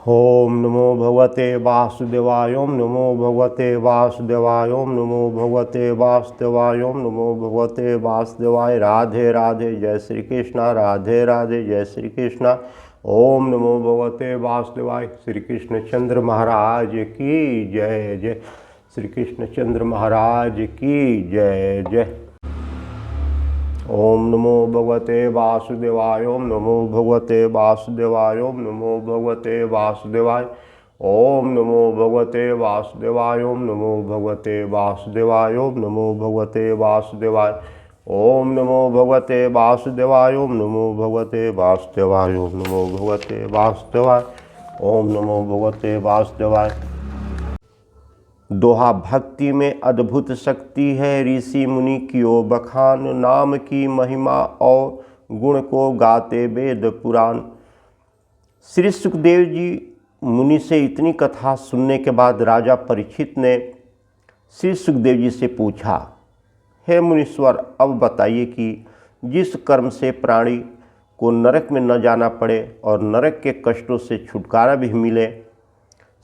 ओम नमो भगवते वासुदेवाय। ओम नमो भगवते वासुदेवाय। ओम नमो भगवते वासुदेवाय। ओम नमो भगवते वासुदेवाय। राधे राधे, जय श्री कृष्णा। राधे राधे, जय श्री कृष्णा। ओम नमो भगवते वासुदेवाय। श्री कृष्णचंद्र महाराज की जय जय। श्री कृष्णचंद्र महाराज की जय जय। ओम नमो भगवते वासुदेवाय। ओम नमो भगवते वासुदेवाय। ओम नमो भगवते वासुदेवाय। ओम नमो भगवते वासुदेवाय। ओम नमो भगवते वासुदेवाय। ओम नमो भगवते वासुदेवाय। ओम नमो भगवते वासुदेवाय। ओम नमो भगवते वासुदेवाय। ओम नमो भगवते वासुदेवाय। ओम नमो भगवते वासुदेवाय। दोहा, भक्ति में अद्भुत शक्ति है, ऋषि मुनि कियो बखान, नाम की महिमा और गुण को गाते वेद पुराण। श्री सुखदेव जी मुनि से इतनी कथा सुनने के बाद राजा परीक्षित ने श्री सुखदेव जी से पूछा, हे मुनीश्वर, अब बताइए कि जिस कर्म से प्राणी को नरक में न जाना पड़े और नरक के कष्टों से छुटकारा भी मिले।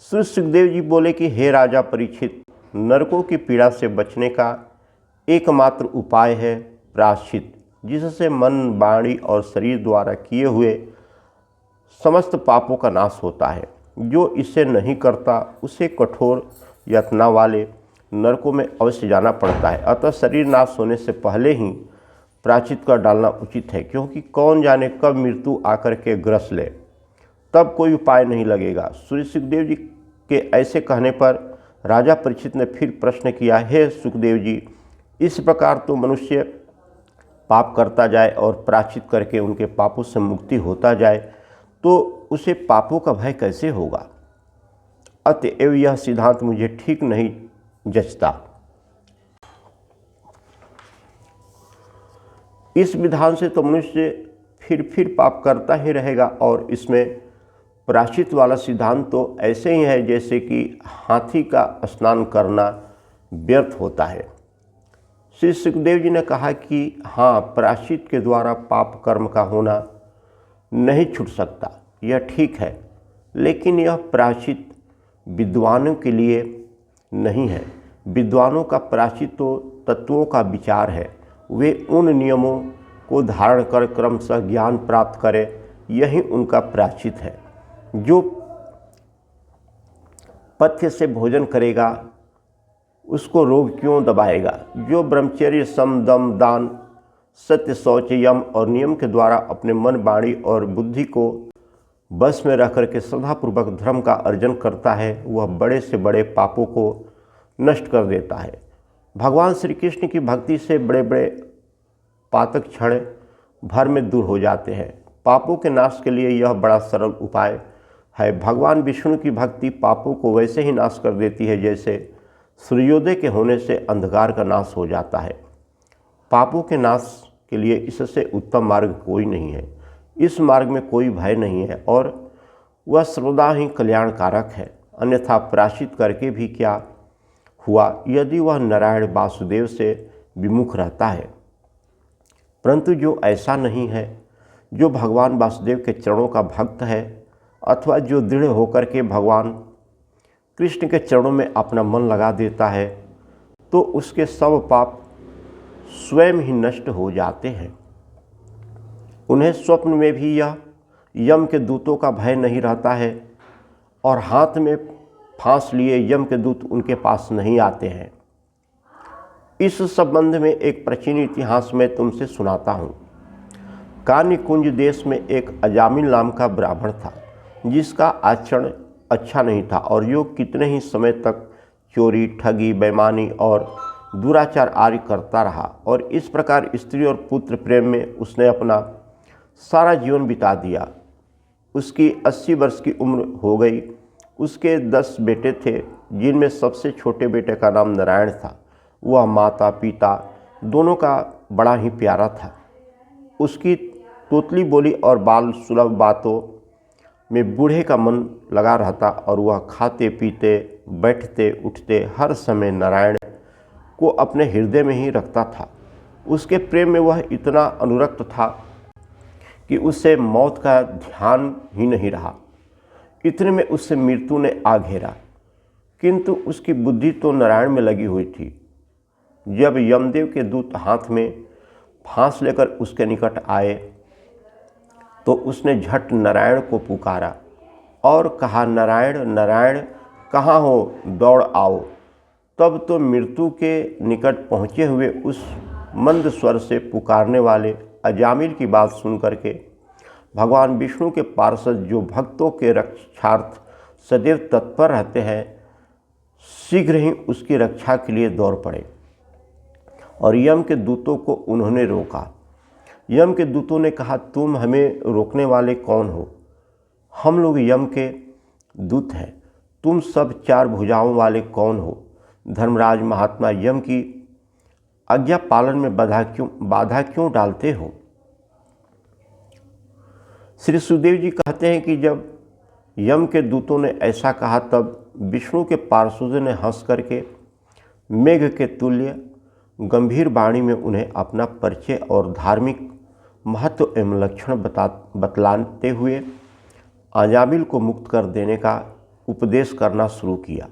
श्री सुखदेव जी बोले कि हे राजा परीक्षित, नरकों की पीड़ा से बचने का एकमात्र उपाय है प्रायश्चित, जिससे मन, वाणी और शरीर द्वारा किए हुए समस्त पापों का नाश होता है। जो इसे नहीं करता उसे कठोर यातना वाले नरकों में अवश्य जाना पड़ता है। अतः शरीर नाश होने से पहले ही प्रायश्चित कर डालना उचित है, क्योंकि कौन जाने कब मृत्यु आकर के ग्रस ले, तब कोई उपाय नहीं लगेगा। श्री सुखदेव जी के ऐसे कहने पर राजा परीक्षित ने फिर प्रश्न किया, हे सुखदेव जी, इस प्रकार तो मनुष्य पाप करता जाए और प्रायश्चित करके उनके पापों से मुक्ति होता जाए, तो उसे पापों का भय कैसे होगा? अतएव यह सिद्धांत मुझे ठीक नहीं जचता। इस विधान से तो मनुष्य फिर पाप करता ही रहेगा, और इसमें प्रायश्चित वाला सिद्धांत तो ऐसे ही है जैसे कि हाथी का स्नान करना व्यर्थ होता है। श्री सुखदेव जी ने कहा कि हाँ, प्रायश्चित के द्वारा पाप कर्म का होना नहीं छूट सकता, यह ठीक है, लेकिन यह प्रायश्चित विद्वानों के लिए नहीं है। विद्वानों का प्रायश्चित तो तत्वों का विचार है। वे उन नियमों को धारण कर क्रमशः ज्ञान प्राप्त करें, यही उनका प्रायश्चित है। जो पथ्य से भोजन करेगा उसको रोग क्यों दबाएगा? जो ब्रह्मचर्य, सम, दम, दान, सत्य, शौच, यम और नियम के द्वारा अपने मन, वाणी और बुद्धि को बस में रख करके श्रद्धापूर्वक धर्म का अर्जन करता है, वह बड़े से बड़े पापों को नष्ट कर देता है। भगवान श्री कृष्ण की भक्ति से बड़े बड़े पातक क्षण भर में दूर हो जाते हैं। पापों के नाश के लिए यह बड़ा सरल उपाय है। भगवान विष्णु की भक्ति पापों को वैसे ही नाश कर देती है जैसे सूर्योदय के होने से अंधकार का नाश हो जाता है। पापों के नाश के लिए इससे उत्तम मार्ग कोई नहीं है। इस मार्ग में कोई भय नहीं है और वह सर्वदा ही कल्याणकारक है। अन्यथा प्रायश्चित करके भी क्या हुआ यदि वह नारायण वासुदेव से विमुख रहता है। परंतु जो ऐसा नहीं है, जो भगवान वासुदेव के चरणों का भक्त है, अथवा जो दृढ़ होकर के भगवान कृष्ण के चरणों में अपना मन लगा देता है, तो उसके सब पाप स्वयं ही नष्ट हो जाते हैं। उन्हें स्वप्न में भी यह यम के दूतों का भय नहीं रहता है और हाथ में फांस लिए यम के दूत उनके पास नहीं आते हैं। इस संबंध में एक प्राचीन इतिहास में तुमसे सुनाता हूँ। कान्यकुंज देश में एक अजामिल नाम का ब्राह्मण था, जिसका आचरण अच्छा नहीं था और यो कितने ही समय तक चोरी, ठगी, बेईमानी और दुराचार आदि करता रहा। और इस प्रकार स्त्री और पुत्र प्रेम में उसने अपना सारा जीवन बिता दिया। उसकी 80 वर्ष की उम्र हो गई। उसके 10 बेटे थे, जिनमें सबसे छोटे बेटे का नाम नारायण था। वह माता पिता दोनों का बड़ा ही प्यारा था। उसकी तोतली बोली और बाल सुलभ बातों में बूढ़े का मन लगा रहता और वह खाते पीते, बैठते उठते हर समय नारायण को अपने हृदय में ही रखता था। उसके प्रेम में वह इतना अनुरक्त था कि उससे मौत का ध्यान ही नहीं रहा। इतने में उससे मृत्यु ने आ घेरा, किंतु उसकी बुद्धि तो नारायण में लगी हुई थी। जब यमदेव के दूत हाथ में फांस लेकर उसके निकट आए तो उसने झट नारायण को पुकारा और कहा, नारायण नारायण कहाँ हो, दौड़ आओ। तब तो मृत्यु के निकट पहुँचे हुए उस मंद स्वर से पुकारने वाले अजामिल की बात सुन करके भगवान विष्णु के पार्षद, जो भक्तों के रक्षार्थ सदैव तत्पर रहते हैं, शीघ्र ही उसकी रक्षा के लिए दौड़ पड़े और यम के दूतों को उन्होंने रोका। यम के दूतों ने कहा, तुम हमें रोकने वाले कौन हो? हम लोग यम के दूत हैं। तुम सब चार भुजाओं वाले कौन हो? धर्मराज महात्मा, यम की आज्ञा पालन में बाधा क्यों डालते हो? श्री सुखदेव जी कहते हैं कि जब यम के दूतों ने ऐसा कहा तब विष्णु के पार्षदों ने हंस करके मेघ के तुल्य गंभीर वाणी में उन्हें अपना परिचय और धार्मिक महत्व एवं लक्षण बतलाते हुए अजामिल को मुक्त कर देने का उपदेश करना शुरू किया।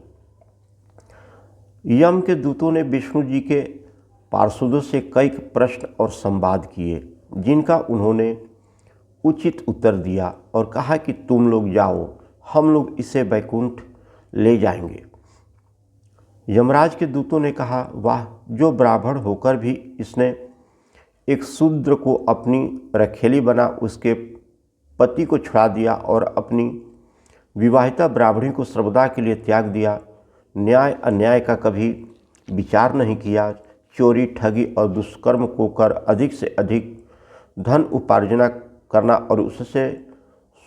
यम के दूतों ने विष्णु जी के पार्षदों से कई प्रश्न और संवाद किए, जिनका उन्होंने उचित उत्तर दिया और कहा कि तुम लोग जाओ, हम लोग इसे वैकुंठ ले जाएंगे। यमराज के दूतों ने कहा, वाह, जो ब्राह्मण होकर भी इसने एक शूद्र को अपनी रखेली बना उसके पति को छुड़ा दिया और अपनी विवाहिता ब्राह्मणी को सर्वदा के लिए त्याग दिया, न्याय अन्याय का कभी विचार नहीं किया, चोरी ठगी और दुष्कर्म को कर अधिक से अधिक धन उपार्जन करना और उससे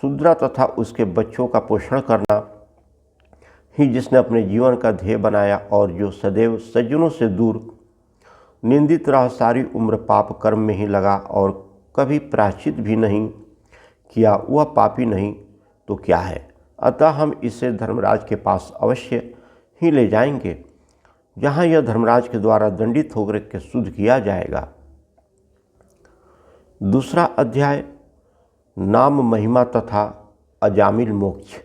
शूद्रा तथा उसके बच्चों का पोषण करना ही जिसने अपने जीवन का ध्येय बनाया और जो सदैव सज्जनों से दूर निंदित रहा, सारी उम्र पाप कर्म में ही लगा और कभी प्रायश्चित भी नहीं किया, वह पापी नहीं तो क्या है। अतः हम इसे धर्मराज के पास अवश्य ही ले जाएंगे, जहाँ यह धर्मराज के द्वारा दंडित होकर के शुद्ध किया जाएगा। दूसरा अध्याय, नाम महिमा तथा अजामिल मोक्ष।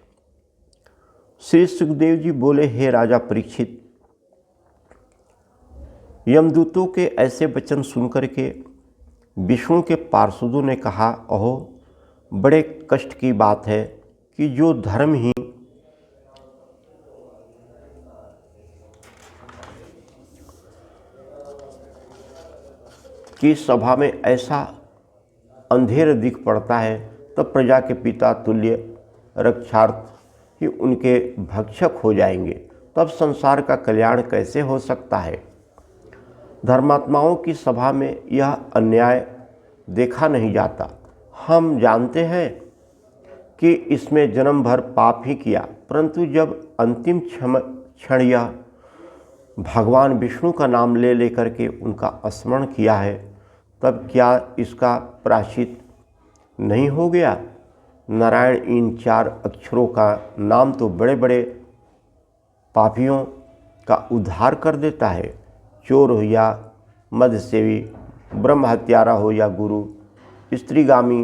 श्री सुखदेव जी बोले, हे राजा परीक्षित, यमदूतों के ऐसे वचन सुनकर के विष्णु के पार्षदों ने कहा, अहो, बड़े कष्ट की बात है कि जो धर्म ही की सभा में ऐसा अंधेर दिख पड़ता है, तब प्रजा के पिता तुल्य रक्षार्थ ही उनके भक्षक हो जाएंगे, तब संसार का कल्याण कैसे हो सकता है। धर्मात्माओं की सभा में यह अन्याय देखा नहीं जाता। हम जानते हैं कि इसमें जन्म भर पाप ही किया, परंतु जब अंतिम क्षण यह भगवान विष्णु का नाम ले लेकर के उनका स्मरण किया है, तब क्या इसका प्रायश्चित नहीं हो गया। नारायण इन चार अक्षरों का नाम तो बड़े बड़े पापियों का उद्धार कर देता है। चोर हो या मदसेवी, ब्रह्म हत्यारा हो या गुरु, स्त्रीगामी,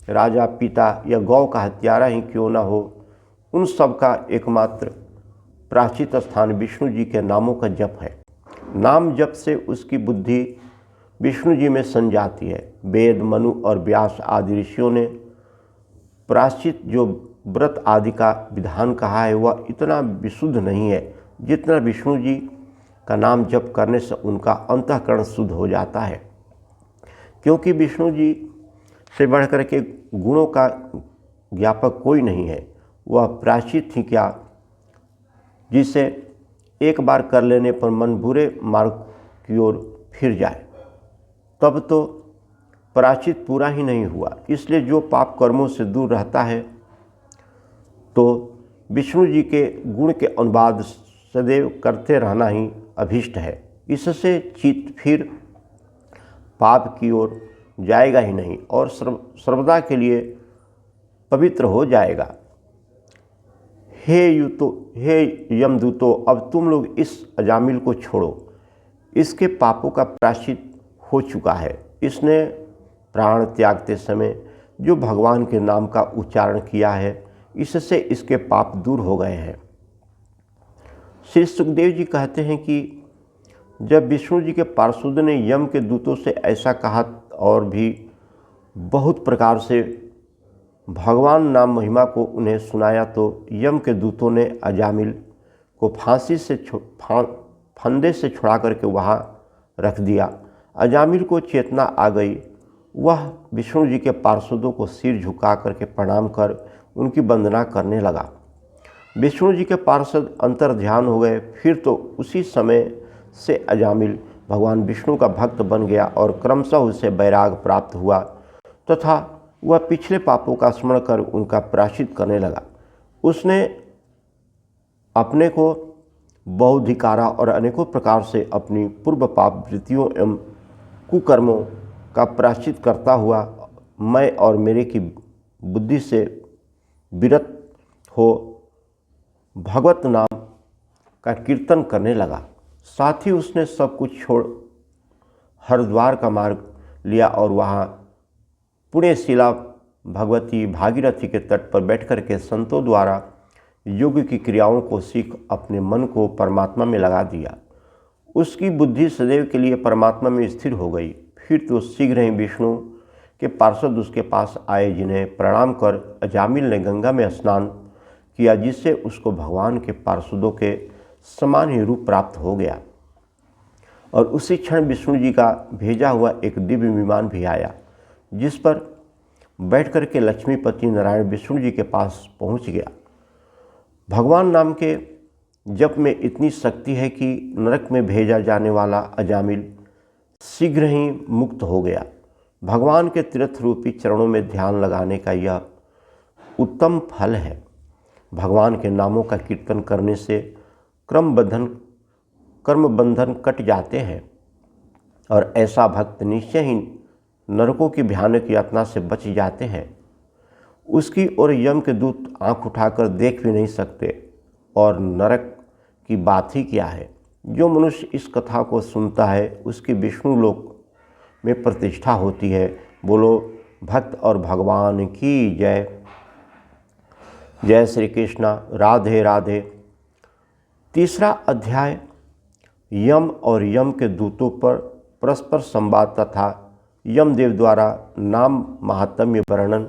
राजा, पिता या गौ का हत्यारा ही क्यों न हो, उन सब का एकमात्र प्रायश्चित स्थान विष्णु जी के नामों का जप है। नाम जप से उसकी बुद्धि विष्णु जी में सन जाती है। वेद, मनु और व्यास आदि ऋषियों ने प्रायश्चित जो व्रत आदि का विधान कहा है, वह इतना विशुद्ध नहीं है जितना विष्णु जी का नाम जप करने से उनका अंतःकरण शुद्ध हो जाता है। क्योंकि विष्णु जी से बढ़कर के गुणों का ज्ञापक कोई नहीं है। वह प्रायश्चित ही क्या, जिसे एक बार कर लेने पर मन बुरे मार्ग की ओर फिर जाए, तब तो प्रायश्चित पूरा ही नहीं हुआ। इसलिए जो पाप कर्मों से दूर रहता है, तो विष्णु जी के गुण के अनुवाद सदैव करते रहना ही अभीष्ट है। इससे चित्त फिर पाप की ओर जाएगा ही नहीं और सर्वदा के लिए पवित्र हो जाएगा। हे यमदूतों, अब तुम लोग इस अजामिल को छोड़ो। इसके पापों का प्रायश्चित हो चुका है। इसने प्राण त्यागते समय जो भगवान के नाम का उच्चारण किया है, इससे इसके पाप दूर हो गए हैं। श्री सुखदेव जी कहते हैं कि जब विष्णु जी के पार्षदों ने यम के दूतों से ऐसा कहा और भी बहुत प्रकार से भगवान नाम महिमा को उन्हें सुनाया, तो यम के दूतों ने अजामिल को फंदे से छुड़ा करके वहाँ रख दिया। अजामिल को चेतना आ गई। वह विष्णु जी के पार्षदों को सिर झुका करके प्रणाम कर उनकी वंदना करने लगा। विष्णु जी के पार्षद अंतर ध्यान हो गए। फिर तो उसी समय से अजामिल भगवान विष्णु का भक्त बन गया और क्रमशः उसे वैराग प्राप्त हुआ तथा वह पिछले पापों का स्मरण कर उनका प्रायश्चित करने लगा। उसने अपने को बौद्धिकारा और अनेकों प्रकार से अपनी पूर्व पाप वृत्तियों एवं कुकर्मों का प्रायश्चित करता हुआ मैं और मेरे की बुद्धि से विरत हो भगवत नाम का कीर्तन करने लगा। साथ ही उसने सब कुछ छोड़ हरिद्वार का मार्ग लिया और वहाँ पुण्यशिला भगवती भागीरथी के तट पर बैठकर के संतों द्वारा योग की क्रियाओं को सीख अपने मन को परमात्मा में लगा दिया। उसकी बुद्धि सदैव के लिए परमात्मा में स्थिर हो गई। फिर तो शीघ्र ही विष्णु के पार्षद उसके पास आए, जिन्हें प्रणाम कर अजामिल ने गंगा में स्नान किया, जिससे उसको भगवान के पार्षदों के समान ही रूप प्राप्त हो गया। और उसी क्षण विष्णु जी का भेजा हुआ एक दिव्य विमान भी आया, जिस पर बैठ कर के लक्ष्मीपति नारायण विष्णु जी के पास पहुंच गया। भगवान नाम के जप में इतनी शक्ति है कि नरक में भेजा जाने वाला अजामिल शीघ्र ही मुक्त हो गया। भगवान के तीर्थ रूपी चरणों में ध्यान लगाने का यह उत्तम फल है। भगवान के नामों का कीर्तन करने से कर्म बंधन कट जाते हैं और ऐसा भक्त निश्चय ही नरकों की भयानक यातना से बच जाते हैं। उसकी ओर यम के दूत आंख उठाकर देख भी नहीं सकते, और नरक की बात ही क्या है। जो मनुष्य इस कथा को सुनता है उसकी विष्णु लोक में प्रतिष्ठा होती है। बोलो भक्त और भगवान की जय। जय श्री कृष्ण। राधे राधे। तीसरा अध्याय यम और यम के दूतों पर परस्पर संवाद तथा यमदेव द्वारा नाम महात्म्य वर्णन।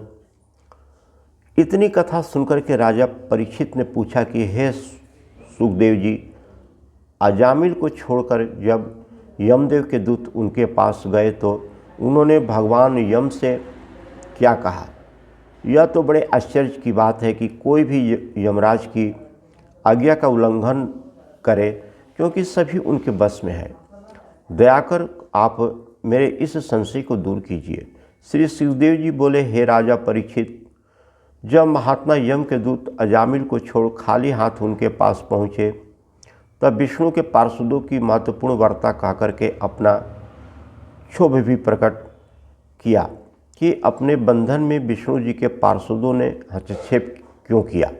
इतनी कथा सुनकर के राजा परीक्षित ने पूछा कि हे सुखदेव जी, अजामिल को छोड़कर जब यमदेव के दूत उनके पास गए तो उन्होंने भगवान यम से क्या कहा? यह तो बड़े आश्चर्य की बात है कि कोई भी यमराज की आज्ञा का उल्लंघन करे, क्योंकि सभी उनके बस में है। दया कर आप मेरे इस संशय को दूर कीजिए। श्री सुखदेव जी बोले, हे राजा परीक्षित, जब महात्मा यम के दूत अजामिल को छोड़ खाली हाथ उनके पास पहुँचे, तब विष्णु के पार्षदों की महत्वपूर्ण वार्ता कह करके अपना क्षोभ भी प्रकट किया कि अपने बंधन में विष्णु जी के पार्षदों ने हस्तक्षेप क्यों किया।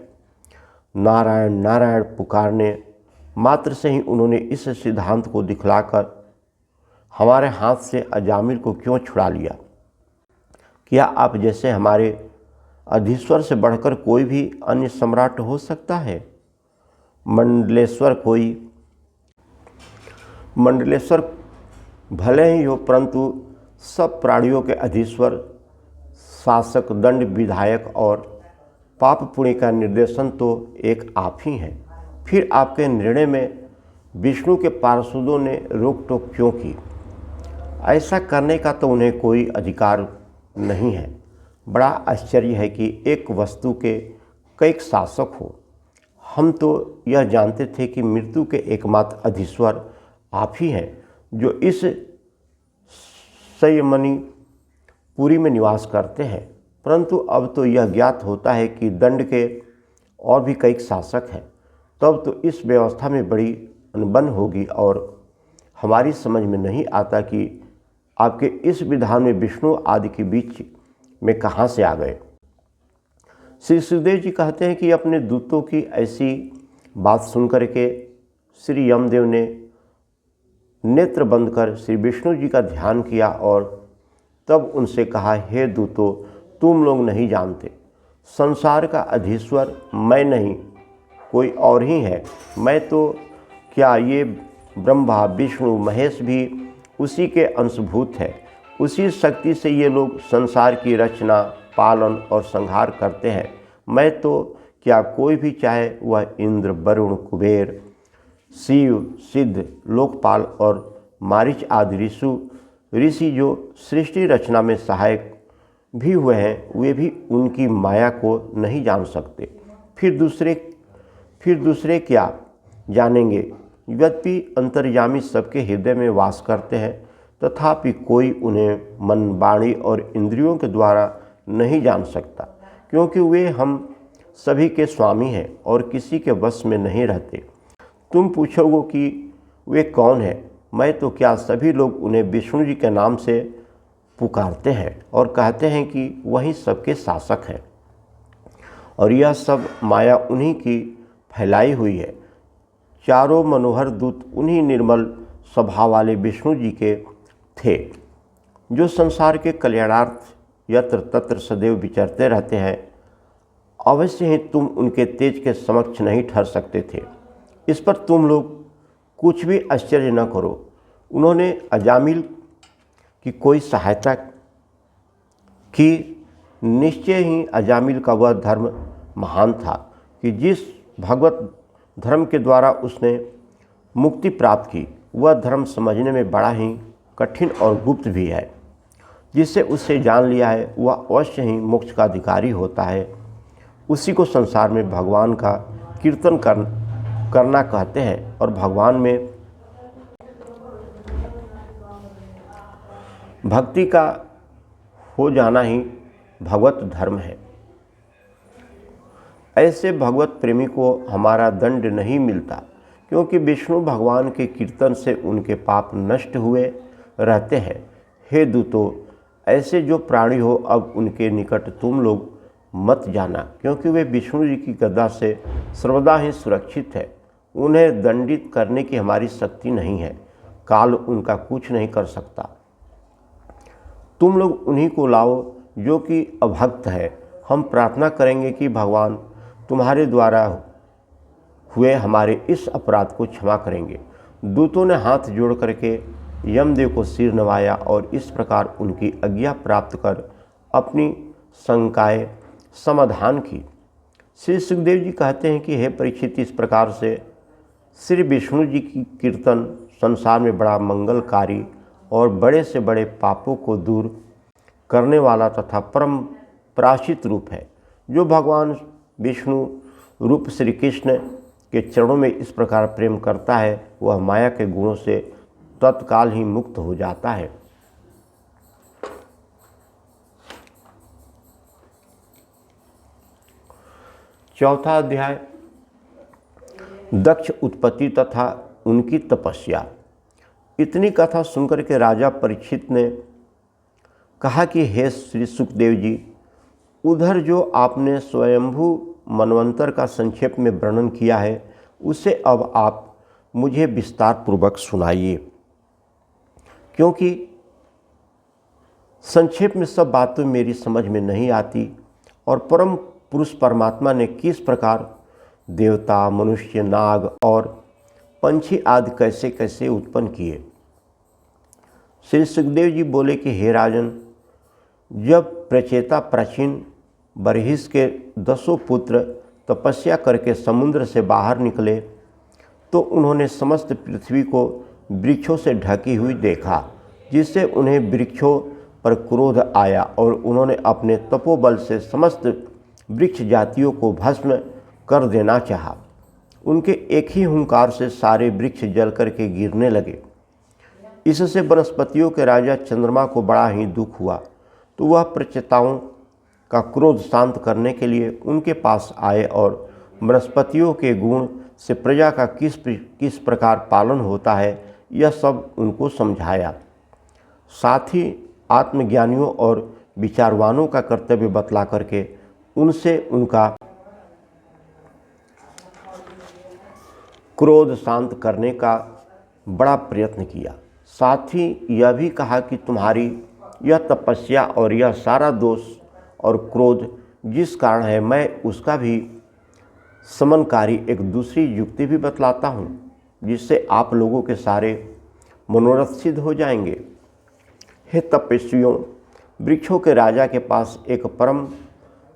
नारायण नारायण पुकारने मात्र से ही उन्होंने इस सिद्धांत को दिखलाकर हमारे हाथ से अजामिल को क्यों छुड़ा लिया। क्या आप जैसे हमारे अधीश्वर से बढ़कर कोई भी अन्य सम्राट हो सकता है? मंडलेश्वर भले ही हो, परंतु सब प्राणियों के अधीश्वर, शासक, दंड विधायक और पाप पुण्य का निर्देशन तो एक आप ही हैं। फिर आपके निर्णय में विष्णु के पार्षदों ने रोक टोक क्यों की? ऐसा करने का तो उन्हें कोई अधिकार नहीं है। बड़ा आश्चर्य है कि एक वस्तु के कई शासक हो। हम तो यह जानते थे कि मृत्यु के एकमात्र अधीश्वर आप ही हैं, जो इस संयमनी पुरी में निवास करते हैं। परंतु अब तो यह ज्ञात होता है कि दंड के और भी कई शासक हैं। तब तो इस व्यवस्था में बड़ी अनबन होगी और हमारी समझ में नहीं आता कि आपके इस विधान में विष्णु आदि के बीच में कहाँ से आ गए। श्री सुखदेव जी कहते हैं कि अपने दूतों की ऐसी बात सुनकर के श्री यमदेव ने नेत्र बंद कर श्री विष्णु जी का ध्यान किया और तब उनसे कहा, हे दूतों, तुम लोग नहीं जानते, संसार का अधीश्वर मैं नहीं, कोई और ही है। मैं तो क्या, ये ब्रह्मा विष्णु महेश भी उसी के अंशभूत है। उसी शक्ति से ये लोग संसार की रचना, पालन और संहार करते हैं। मैं तो क्या, कोई भी चाहे वह इंद्र, वरुण, कुबेर, शिव, सिद्ध, लोकपाल और मारीच आदि ऋषि जो सृष्टि रचना में सहायक भी हुए हैं, वे भी उनकी माया को नहीं जान सकते। फिर दूसरे क्या जानेंगे। यद्यपि अंतर्यामी सबके हृदय में वास करते हैं, तथापि कोई उन्हें मन, वाणी और इंद्रियों के द्वारा नहीं जान सकता, क्योंकि वे हम सभी के स्वामी हैं और किसी के वश में नहीं रहते। तुम पूछोगे कि वे कौन है। मैं तो क्या, सभी लोग उन्हें विष्णु जी के नाम से पुकारते हैं और कहते हैं कि वही सबके शासक हैं, और यह सब माया उन्हीं की फैलाई हुई है। चारों मनोहर दूत उन्हीं निर्मल स्वभाव वाले विष्णु जी के थे, जो संसार के कल्याणार्थ यत्र तत्र सदैव विचरते रहते हैं। अवश्य ही तुम उनके तेज के समक्ष नहीं ठहर सकते थे। इस पर तुम लोग कुछ भी आश्चर्य न करो। उन्होंने अजामिल की कोई सहायता की। निश्चय ही अजामिल का वह धर्म महान था कि जिस भगवत धर्म के द्वारा उसने मुक्ति प्राप्त की, वह धर्म समझने में बड़ा ही कठिन और गुप्त भी है। जिससे उससे जान लिया है, वह अवश्य ही मोक्ष का अधिकारी होता है। उसी को संसार में भगवान का कीर्तन करना कहते हैं, और भगवान में भक्ति का हो जाना ही भगवत धर्म है। ऐसे भगवत प्रेमी को हमारा दंड नहीं मिलता, क्योंकि विष्णु भगवान के कीर्तन से उनके पाप नष्ट हुए रहते हैं। हे दूतों, ऐसे जो प्राणी हो, अब उनके निकट तुम लोग मत जाना, क्योंकि वे विष्णु जी की गदा से सर्वदा ही सुरक्षित है। उन्हें दंडित करने की हमारी शक्ति नहीं है। काल उनका कुछ नहीं कर सकता। तुम लोग उन्हीं को लाओ जो कि अभक्त है। हम प्रार्थना करेंगे कि भगवान तुम्हारे द्वारा हुए हमारे इस अपराध को क्षमा करेंगे। दूतों ने हाथ जोड़ करके यमदेव को सिर नवाया और इस प्रकार उनकी आज्ञा प्राप्त कर अपनी शंकाएं समाधान की। श्री सुखदेव जी कहते हैं कि हे परीक्षित, इस प्रकार से श्री विष्णु जी की कीर्तन संसार में बड़ा मंगलकारी और बड़े से बड़े पापों को दूर करने वाला तथा परम प्रायश्चित रूप है। जो भगवान विष्णु रूप श्री कृष्ण के चरणों में इस प्रकार प्रेम करता है, वह माया के गुणों से तत्काल ही मुक्त हो जाता है। चौथा अध्याय, दक्ष उत्पत्ति तथा उनकी तपस्या। इतनी कथा सुनकर के राजा परीक्षित ने कहा कि हे श्री सुखदेव जी, उधर जो आपने स्वयंभू मनवंतर का संक्षेप में वर्णन किया है, उसे अब आप मुझे विस्तार पूर्वक सुनाइए, क्योंकि संक्षेप में सब बातें मेरी समझ में नहीं आती। और परम पुरुष परमात्मा ने किस प्रकार देवता, मनुष्य, नाग और पंछी आदि कैसे कैसे उत्पन्न किए। श्री सुखदेव जी बोले कि हे राजन, जब प्रचेता प्राचीन बरहिस के 10 पुत्र तपस्या करके समुद्र से बाहर निकले, तो उन्होंने समस्त पृथ्वी को वृक्षों से ढकी हुई देखा, जिससे उन्हें वृक्षों पर क्रोध आया और उन्होंने अपने तपोबल से समस्त वृक्ष जातियों को भस्म कर देना चाहा। उनके एक ही हुंकार से सारे वृक्ष जल करके गिरने लगे। इससे वनस्पतियों के राजा चंद्रमा को बड़ा ही दुख हुआ, तो वह प्रचेताओं का क्रोध शांत करने के लिए उनके पास आए और वनस्पतियों के गुण से प्रजा का किस प्रकार पालन होता है, यह सब उनको समझाया। साथ ही आत्मज्ञानियों और विचारवानों का कर्तव्य बतला करके उनसे उनका क्रोध शांत करने का बड़ा प्रयत्न किया। साथ ही यह भी कहा कि तुम्हारी यह तपस्या और यह सारा दोष और क्रोध जिस कारण है मैं उसका भी समनकारी एक दूसरी युक्ति भी बतलाता हूँ, जिससे आप लोगों के सारे मनोरथ सिद्ध हो जाएंगे। हे तपस्वियों, वृक्षों के राजा के पास एक परम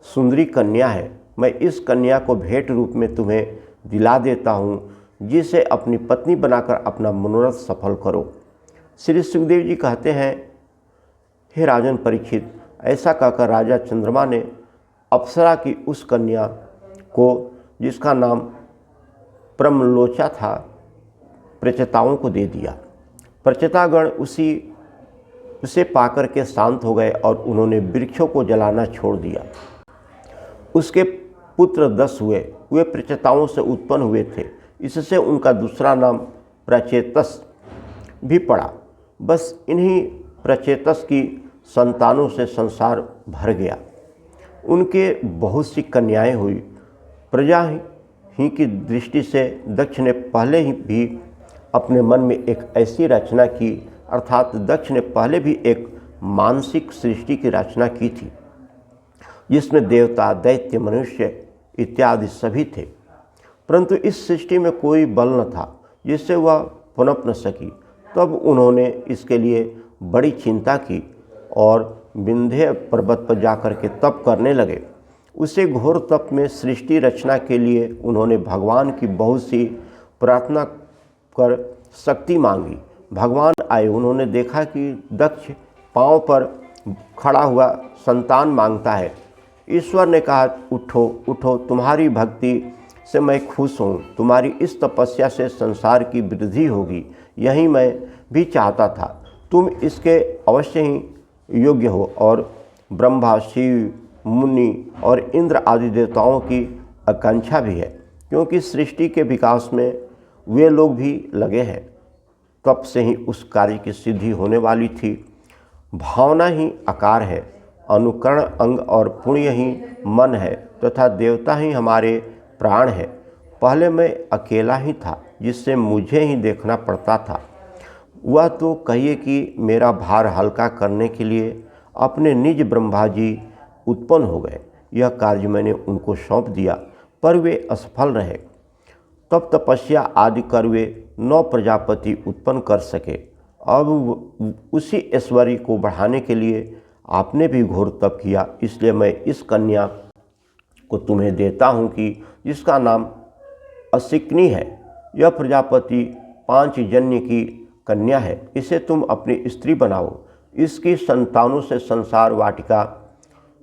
सुंदरी कन्या है। मैं इस कन्या को भेंट रूप में तुम्हें दिला देता हूँ, जिसे अपनी पत्नी बनाकर अपना मनोरथ सफल करो। श्री सुखदेव जी कहते हैं, हे राजन परीक्षित, ऐसा कहकर राजा चंद्रमा ने अप्सरा की उस कन्या को, जिसका नाम प्रमलोचा था, प्रचेताओं को दे दिया। प्रचेतागण उसे पाकर के शांत हो गए और उन्होंने वृक्षों को जलाना छोड़ दिया। उसके पुत्र 10 हुए। वे प्रचेताओं से उत्पन्न हुए थे, इससे उनका दूसरा नाम प्रचेतस भी पड़ा। बस इन्हीं प्रचेतस की संतानों से संसार भर गया। उनके बहुत सी कन्याएं हुई। प्रजा ही की दृष्टि से दक्ष ने पहले ही भी अपने मन में एक ऐसी रचना की, अर्थात दक्ष ने पहले भी एक मानसिक सृष्टि की रचना की थी, जिसमें देवता, दैत्य, मनुष्य इत्यादि सभी थे। परंतु इस सृष्टि में कोई बल न था जिससे वह पनप न सकी। तब उन्होंने इसके लिए बड़ी चिंता की और विंध्य पर्वत पर जाकर के तप करने लगे। उसे घोर तप में सृष्टि रचना के लिए उन्होंने भगवान की बहुत सी प्रार्थना कर शक्ति मांगी। भगवान आए। उन्होंने देखा कि दक्ष पांव पर खड़ा हुआ संतान मांगता है। ईश्वर ने कहा, उठो उठो, तुम्हारी भक्ति से मैं खुश हूँ। तुम्हारी इस तपस्या से संसार की वृद्धि होगी, यही मैं भी चाहता था। तुम इसके अवश्य ही योग्य हो। और ब्रह्मा, शिव, मुनि और इंद्र आदि देवताओं की आकांक्षा भी है, क्योंकि सृष्टि के विकास में वे लोग भी लगे हैं। तप से ही उस कार्य की सिद्धि होने वाली थी। भावना ही आकार है, अनुकरण अंग और पुण्य ही मन है, तथा देवता ही हमारे प्राण है। पहले मैं अकेला ही था, जिससे मुझे ही देखना पड़ता था। वह तो कहिए कि मेरा भार हल्का करने के लिए अपने निज ब्रह्मा जी उत्पन्न हो गए। यह कार्य मैंने उनको सौंप दिया, पर वे असफल रहे। तब तपस्या आदि कर वे 9 प्रजापति उत्पन्न कर सके। अब उसी ऐश्वर्य को बढ़ाने के लिए आपने भी घोर तप किया, इसलिए मैं इस कन्या को तुम्हें देता हूँ कि जिसका नाम असिकनी है। यह प्रजापति 5 जन्य की कन्या है। इसे तुम अपनी स्त्री बनाओ। इसकी संतानों से संसार वाटिका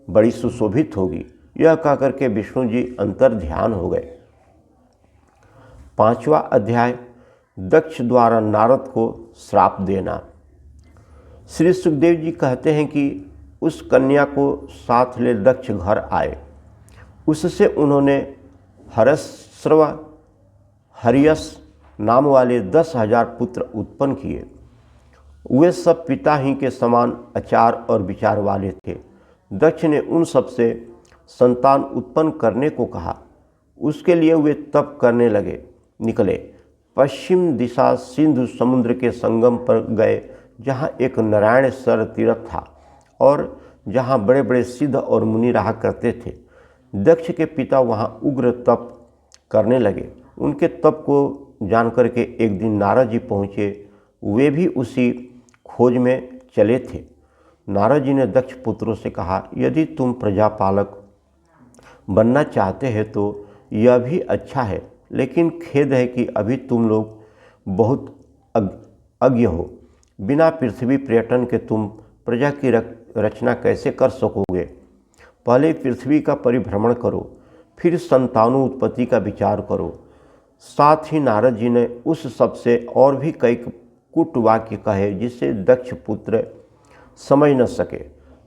बड़ी सुशोभित होगी। यह कहकर के विष्णु जी अंतर ध्यान हो गए। 5वां अध्याय, दक्ष द्वारा नारद को श्राप देना। श्री सुखदेव जी कहते हैं कि उस कन्या को साथ ले दक्ष घर आए। उससे उन्होंने हरस्रव, हरियस नाम वाले 10,000 पुत्र उत्पन्न किए। वे सब पिता ही के समान आचार और विचार वाले थे। दक्ष ने उन सब से संतान उत्पन्न करने को कहा। उसके लिए वे तप करने निकले। पश्चिम दिशा सिंधु समुद्र के संगम पर गए, जहाँ एक नारायण सर तीर्थ था और जहाँ बड़े बड़े सिद्ध और मुनि रहा करते थे। दक्ष के पिता वहाँ उग्र तप करने लगे। उनके तप को जानकर के एक दिन नारद जी पहुँचे। वे भी उसी खोज में चले थे। नारद जी ने दक्ष पुत्रों से कहा, यदि तुम प्रजापालक बनना चाहते हैं तो यह भी अच्छा है, लेकिन खेद है कि अभी तुम लोग बहुत अज्ञ हो। बिना पृथ्वी पर्यटन के तुम प्रजा की रचना कैसे कर सकोगे? पहले पृथ्वी का परिभ्रमण करो, फिर संतानोत्पत्ति का विचार करो। साथ ही नारद जी ने उस सब से और भी कई कुट वाक्य कहे, जिससे दक्ष पुत्र समझ न सके।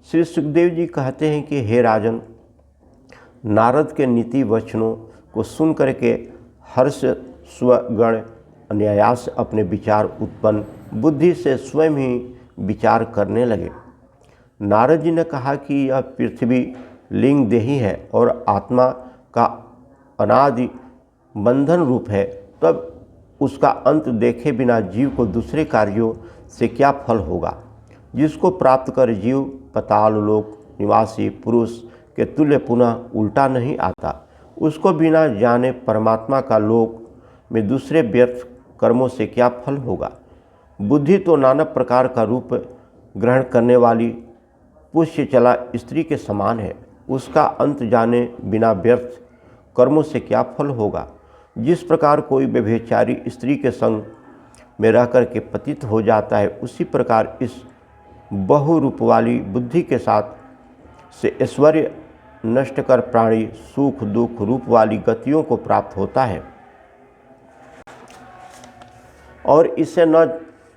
श्री सुखदेव जी कहते हैं कि हे राजन, नारद के नीति वचनों को सुन करके हर्ष स्वगण अनायास अपने विचार उत्पन्न बुद्धि से स्वयं ही विचार करने लगे। नारद जी ने कहा कि यह पृथ्वी लिंग देही है और आत्मा का अनादि बंधन रूप है, तब उसका अंत देखे बिना जीव को दूसरे कार्यों से क्या फल होगा? जिसको प्राप्त कर जीव पाताल लोक निवासी पुरुष के तुल्य पुनः उल्टा नहीं आता। उसको बिना जाने परमात्मा का लोक में दूसरे व्यर्थ कर्मों से क्या फल होगा। बुद्धि तो नाना प्रकार का रूप ग्रहण करने वाली पुष्य चला स्त्री के समान है। उसका अंत जाने बिना व्यर्थ कर्मों से क्या फल होगा। जिस प्रकार कोई व्यभिचारी स्त्री के संग में रहकर के पतित हो जाता है, उसी प्रकार इस बहुरूप वाली बुद्धि के साथ से ऐश्वर्य नष्ट कर प्राणी सुख दुख रूप वाली गतियों को प्राप्त होता है और इसे न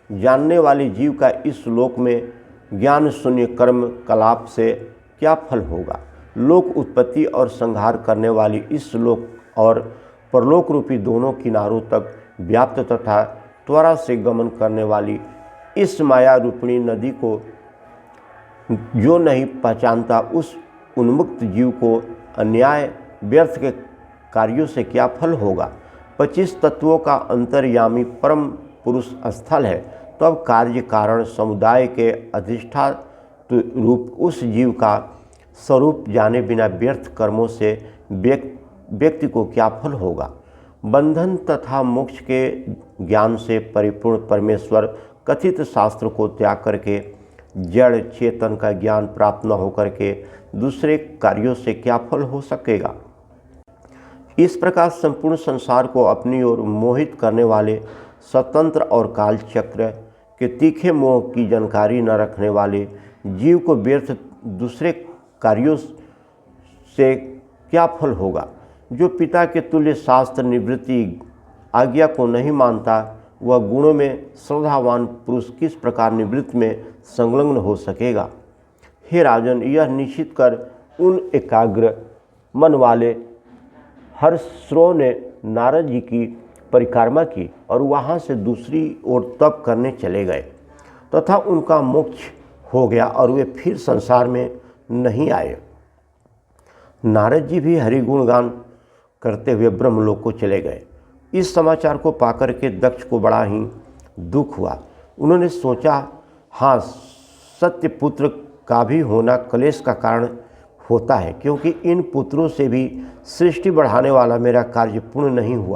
जानने वाले जीव का इस लोक में ज्ञान शून्य कर्म कलाप से क्या फल होगा। लोक उत्पत्ति और संहार करने वाली इस लोक और परलोक रूपी दोनों किनारों तक व्याप्त तथा त्वरा से गमन करने वाली इस माया रूपिणी नदी को जो नहीं पहचानता, उस उन्मुक्त जीव को अन्याय व्यर्थ के कार्यों से क्या फल होगा। 25 तत्वों का अंतर्यामी परम पुरुष स्थल है, तब कार्य कारण समुदाय के अधिष्ठाता रूप उस जीव का स्वरूप जाने बिना व्यर्थ कर्मों से व्यक्ति को क्या फल होगा। बंधन तथा मोक्ष के ज्ञान से परिपूर्ण परमेश्वर कथित शास्त्र को त्याग करके जड़ चेतन का ज्ञान प्राप्त न होकर के दूसरे कार्यों से क्या फल हो सकेगा। इस प्रकार संपूर्ण संसार को अपनी ओर मोहित करने वाले स्वतंत्र और कालचक्र के तीखे मोह की जानकारी न रखने वाले जीव को व्यर्थ दूसरे कार्यों से क्या फल होगा। जो पिता के तुल्य शास्त्र निवृत्ति आज्ञा को नहीं मानता, वह गुणों में श्रद्धावान पुरुष किस प्रकार निवृत्ति में संलग्न हो सकेगा। हे राजन, यह निश्चित कर उन एकाग्र मन वाले हर्षश्रों ने नारद जी की परिक्रमा की और वहाँ से दूसरी ओर तप करने चले गए तथा उनका मोक्ष हो गया और वे फिर संसार में नहीं आए। नारद जी भी हरि गुणगान करते हुए ब्रह्मलोक को चले गए। इस समाचार को पाकर के दक्ष को बड़ा ही दुख हुआ। उन्होंने सोचा, हाँ, सत्य पुत्र का भी होना कलेश का कारण होता है, क्योंकि इन पुत्रों से भी सृष्टि बढ़ाने वाला मेरा कार्य पूर्ण नहीं हुआ।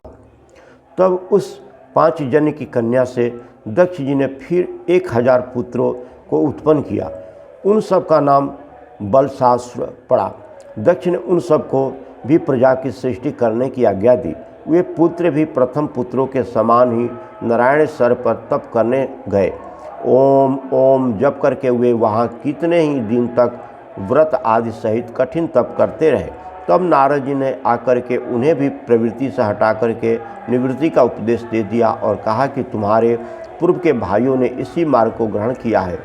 तब उस 5 जन्य की कन्या से दक्ष जी ने फिर 1000 पुत्रों को उत्पन्न किया। उन सब का नाम बलशास्त्र पड़ा। दक्ष ने उन सब को भी प्रजा की सृष्टि करने की आज्ञा दी। वे पुत्र भी प्रथम पुत्रों के समान ही नारायण सर पर तप करने गए। ओम ओम जप करके वे वहाँ कितने ही दिन तक व्रत आदि सहित कठिन तप करते रहे। तब नारद जी ने आकर के उन्हें भी प्रवृत्ति से हटा करके निवृत्ति का उपदेश दे दिया और कहा कि तुम्हारे पूर्व के भाइयों ने इसी मार्ग को ग्रहण किया है,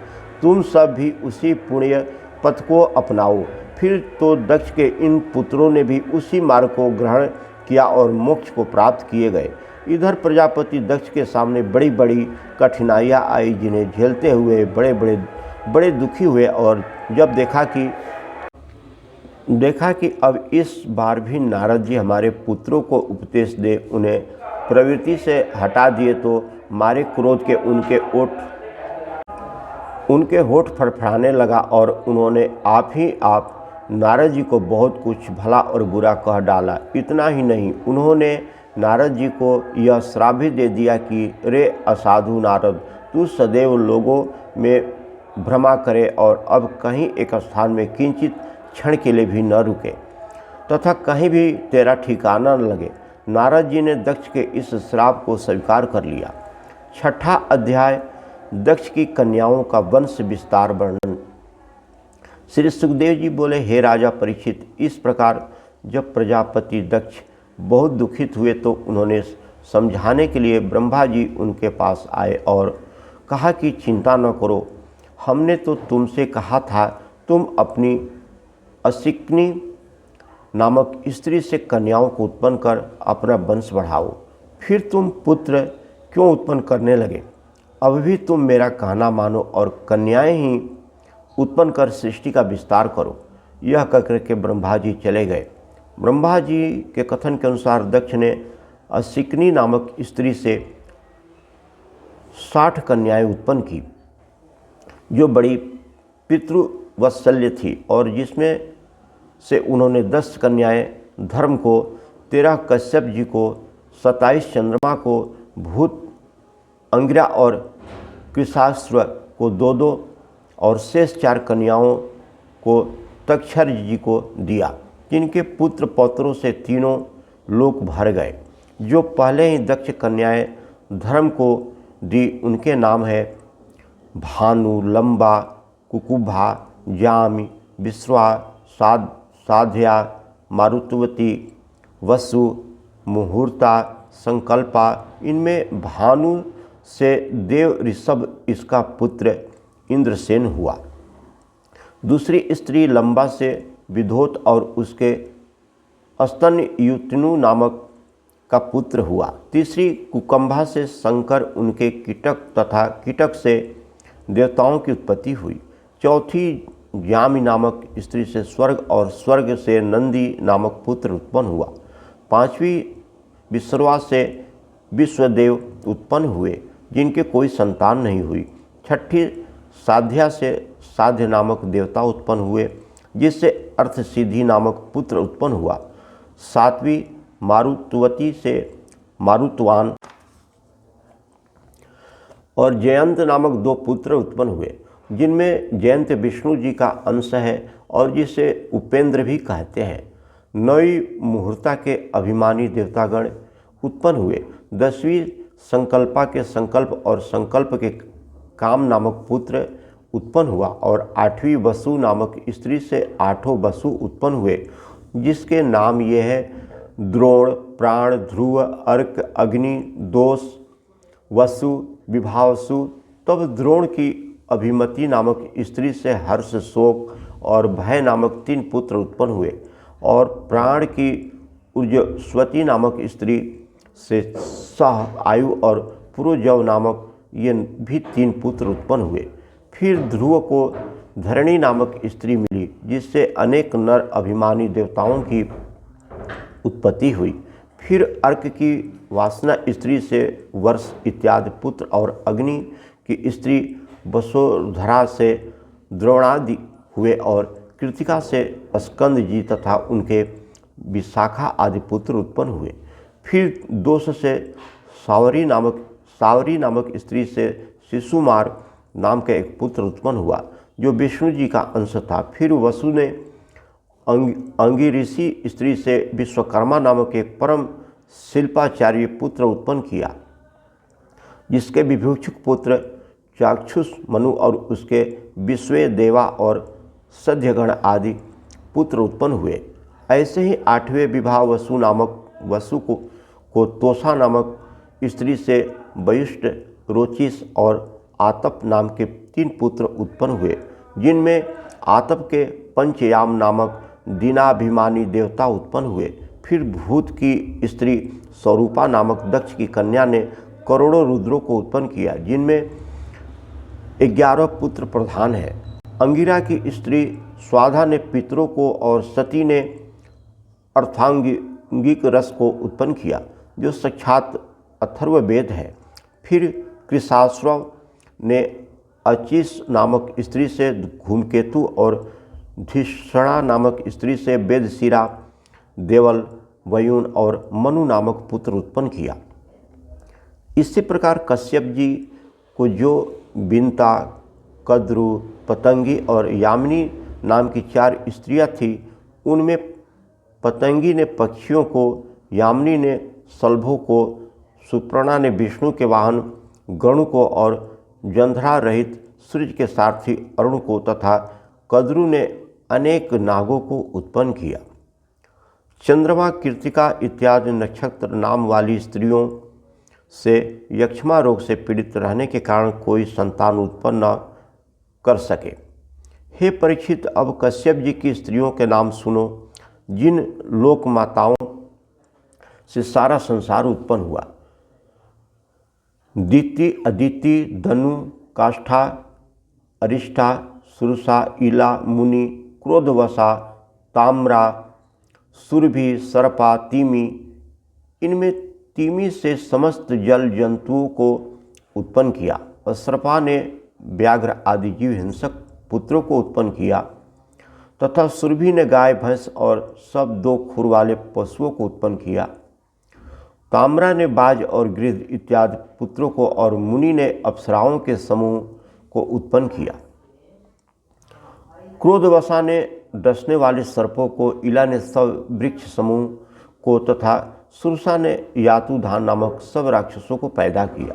तुम सब भी उसी पुण्य पथ को अपनाओ। फिर तो दक्ष के इन पुत्रों ने भी उसी मार्ग को ग्रहण किया और मोक्ष को प्राप्त किए गए। इधर प्रजापति दक्ष के सामने बड़ी बड़ी कठिनाइयाँ आई, जिन्हें झेलते हुए बड़े दुखी हुए और जब देखा कि अब इस बार भी नारद जी हमारे पुत्रों को उपदेश दे उन्हें प्रवृत्ति से हटा दिए, तो मारे क्रोध के उनके होठ फड़फड़ाने लगा और उन्होंने आप ही आप नारद जी को बहुत कुछ भला और बुरा कह डाला। इतना ही नहीं, उन्होंने नारद जी को यह श्राप भी दे दिया कि रे असाधु नारद, तू सदैव लोगों में भ्रमा करे और अब कहीं एक स्थान में किंचित क्षण के लिए भी न रुके तथा कहीं भी तेरा ठिकाना न लगे। नारद जी ने दक्ष के इस श्राप को स्वीकार कर लिया। 6ठा अध्याय, दक्ष की कन्याओं का वंश विस्तार वर्णन। श्री सुखदेव जी बोले, हे राजा परीक्षित, इस प्रकार जब प्रजापति दक्ष बहुत दुखित हुए तो उन्होंने समझाने के लिए ब्रह्मा जी उनके पास आए और कहा कि चिंता न करो, हमने तो तुमसे कहा था तुम अपनी असिक्नी नामक स्त्री से कन्याओं को उत्पन्न कर अपना वंश बढ़ाओ, फिर तुम पुत्र क्यों उत्पन्न करने लगे। अब भी तुम मेरा कहना मानो और कन्याएं ही उत्पन्न कर सृष्टि का विस्तार करो। यह कहकर के ब्रह्मा जी चले गए। ब्रह्मा जी के कथन के अनुसार दक्ष ने असिक्नी नामक स्त्री से 60 कन्याएं उत्पन्न की, जो बड़ी पितृवत्सल्य थी और जिसमें से उन्होंने 10 कन्याएं धर्म को, 13 कश्यप जी को, 27 चंद्रमा को, भूत अंगिरा और कृशाश्व को 2-2 और शेष 4 कन्याओं को तक्षर जी को दिया, जिनके पुत्र पौत्रों से तीनों लोक भर गए। जो पहले ही दक्ष कन्याएं धर्म को दी उनके नाम है भानु, लंबा, कुकुभा, जामि, विश्वा, साध्या, मारुतवती, वसु, मुहूर्ता, संकल्पा। इनमें भानु से देव ऋषभ इसका पुत्र इंद्रसेन हुआ। दूसरी स्त्री लंबा से विधोत और उसके स्तन्य युतनु नामक का पुत्र हुआ। तीसरी कुकंभा से शंकर, उनके कीटक तथा कीटक से देवताओं की उत्पत्ति हुई। चौथी जामि नामक स्त्री से स्वर्ग और स्वर्ग से नंदी नामक पुत्र उत्पन्न हुआ। पांचवी विश्रवा से विश्वदेव उत्पन्न हुए, जिनके कोई संतान नहीं हुई। छठी साध्या से साध्य नामक देवता उत्पन्न हुए, जिससे अर्थसिद्धि नामक पुत्र उत्पन्न हुआ। सातवीं मारुतवती से मारुतवान और जयंत नामक 2 पुत्र उत्पन्न हुए, जिनमें जयंत विष्णु जी का अंश है और जिसे उपेंद्र भी कहते हैं। 9वीं मुहूर्ता के अभिमानी देवतागण उत्पन्न हुए। 10वीं संकल्पा के संकल्प और संकल्प के काम नामक पुत्र उत्पन्न हुआ और 8वीं वसु नामक स्त्री से 8 वसु उत्पन्न हुए, जिसके नाम ये है द्रोण, प्राण, ध्रुव, अर्क, अग्नि, दोष, वसु, विभावसु। तब द्रोण की अभिमति नामक स्त्री से हर्ष, शोक और भय नामक 3 पुत्र उत्पन्न हुए और प्राण की उर्जस्वती नामक स्त्री से सह, आयु और पुरोजव नामक ये भी 3 पुत्र उत्पन्न हुए। फिर ध्रुव को धरणी नामक स्त्री मिली, जिससे अनेक नर अभिमानी देवताओं की उत्पत्ति हुई। फिर अर्क की वासना स्त्री से वर्ष इत्यादि पुत्र और अग्नि की स्त्री वसुधरा से द्रोणादि हुए और कृतिका से स्कंद जी तथा उनके विशाखा आदि पुत्र उत्पन्न हुए। फिर दोष से सावरी नामक स्त्री से शिशुमार नाम का एक पुत्र उत्पन्न हुआ, जो विष्णु जी का अंश था। फिर वसु ने अंगिरिषि स्त्री से विश्वकर्मा नामक एक परम शिल्पाचार्य पुत्र उत्पन्न किया, जिसके विभूषुक पुत्र चाक्षुष, मनु और उसके विश्वे देवा और सध्यगण आदि पुत्र उत्पन्न हुए। ऐसे ही 8वें विवाह वसु को तोषा नामक स्त्री से वयुष्ट, रोचिस और आतप नाम के 3 पुत्र उत्पन्न हुए, जिनमें आतप के पंचयाम नामक दीनाभिमानी देवता उत्पन्न हुए। फिर भूत की स्त्री स्वरूपा नामक दक्ष की कन्या ने करोड़ों रुद्रों को उत्पन्न किया, जिनमें 11 पुत्र प्रधान है। अंगिरा की स्त्री स्वाधा ने पितरों को और सती ने अर्थांगिक रस को उत्पन्न किया, जो साक्षात अथर्ववेद है। फिर कृशाश्व ने अचिस नामक स्त्री से धूमकेतु और धिषणा नामक स्त्री से वेदशिरा, देवल, वयुन और मनु नामक पुत्र उत्पन्न किया। इसी प्रकार कश्यप जी को जो बिंता, कद्रु, पतंगी और यामिनी नाम की 4 स्त्रियां थीं, उनमें पतंगी ने पक्षियों को, यामिनी ने शलभों को, सुपर्णा ने विष्णु के वाहन गणु को और जंध्रा रहित सूर्य के सारथी अरुण को तथा कद्रु ने अनेक नागों को उत्पन्न किया। चंद्रमा, कृतिका इत्यादि नक्षत्र नाम वाली स्त्रियों से यक्ष्मा रोग से पीड़ित रहने के कारण कोई संतान उत्पन्न न कर सके। हे परीक्षित, अब कश्यप जी की स्त्रियों के नाम सुनो, जिन लोक माताओं से सारा संसार उत्पन्न हुआ। दिति, अदिति, धनु, काष्ठा, अरिष्ठा, सुरुषा, इला, मुनि, क्रोधवसा, ताम्रा, सुरभि, सर्पा, तिमी। इनमें तिमी से समस्त जल जंतुओं को उत्पन्न किया और सर्पा ने व्याघ्र आदि जीव हिंसक पुत्रों को उत्पन्न किया। तथा सुरभि ने गाय भैंस और सब 2 खुर वाले पशुओं को उत्पन्न किया। ताम्रा ने बाज और गिद्ध इत्यादि पुत्रों को और मुनि ने अप्सराओं के समूह को उत्पन्न किया। क्रोधवशा ने डसने वाले सर्पों को, इला ने सब वृक्ष समूह को तथा सुरसा ने यातुधान नामक सब राक्षसों को पैदा किया।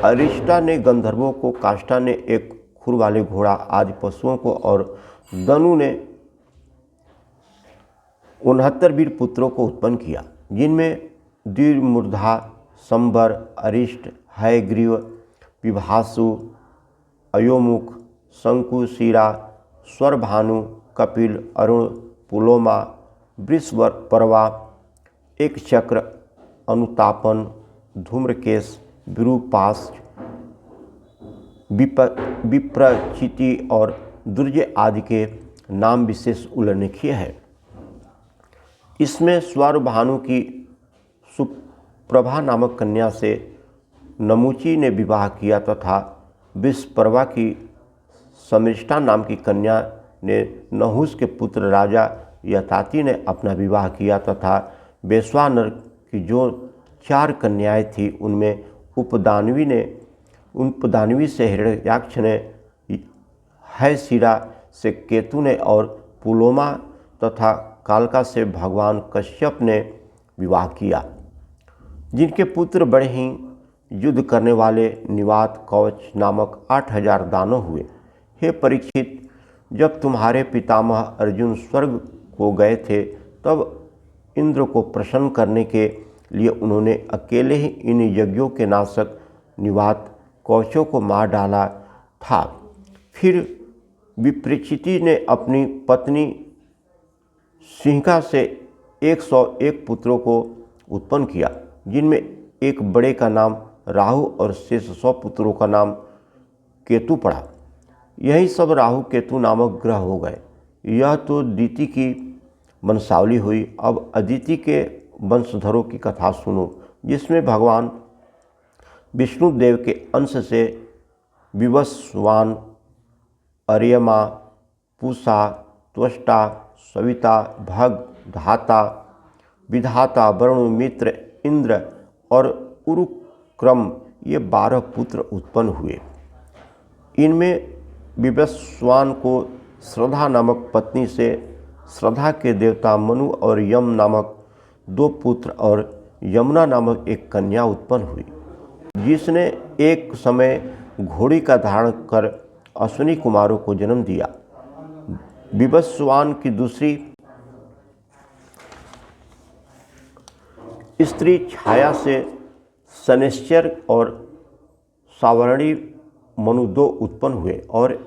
अरिष्टा ने गंधर्वों को, काष्ठा ने एक खुर वाले घोड़ा आदि पशुओं को और दनु ने 69 वीर पुत्रों को उत्पन्न किया, जिनमें द्विमूर्धा, संबर, अरिष्ट, हयग्रीव, विभासु, अयोमुख, शंकुशिरा, स्वरभानु, कपिल, अरुण, पुलोमा, वृषपर्वा, एक चक्र, अनुतापन, धूम्रकेश, विरूपाक्ष, विप्रचिति और दुर्जय आदि के नाम विशेष उल्लेखनीय है। इसमें स्वरभानु की सुप्रभा नामक कन्या से नमुची ने विवाह किया तथा विषपर्वा की समिष्टा नाम की कन्या ने नहुस के पुत्र राजा यताति ने अपना विवाह किया तथा वैश्वानर की जो 4 कन्याएं थीं उनमें उपदानवी से हिरण्याक्ष ने, हैशिरा से केतु ने और पुलोमा तथा कालका से भगवान कश्यप ने विवाह किया, जिनके पुत्र बड़े ही युद्ध करने वाले निवात कवच नामक 8000 दानव हुए। हे परीक्षित, जब तुम्हारे पितामह अर्जुन स्वर्ग को गए थे तब इंद्र को प्रसन्न करने के लिए उन्होंने अकेले ही इन यज्ञों के नाशक निवात कवचों को मार डाला था। फिर विप्रचिति ने अपनी पत्नी सिंहिका से 101 पुत्रों को उत्पन्न किया, जिनमें एक बड़े का नाम राहु और शेष 100 पुत्रों का नाम केतु पड़ा। यही सब राहु केतु नामक ग्रह हो गए। यह तो दिति की वंशावली हुई। अब अदिति के वंशधरों की कथा सुनो, जिसमें भगवान विष्णुदेव के अंश से विवस्वान, अर्यमा, पूषा, त्वष्टा, सविता, भग, धाता, विधाता, वरुण, मित्र, इंद्र और उरुक्रम ये 12 पुत्र उत्पन्न हुए। इनमें विवस्वान को श्रद्धा नामक पत्नी से श्रद्धा के देवता मनु और यम नामक 2 पुत्र और यमुना नामक एक कन्या उत्पन्न हुई, जिसने एक समय घोड़ी का धारण कर अश्विनी कुमारों को जन्म दिया। विवस्वान की दूसरी स्त्री छाया से शनैश्चर और सावर्णी मनु 2 उत्पन्न हुए और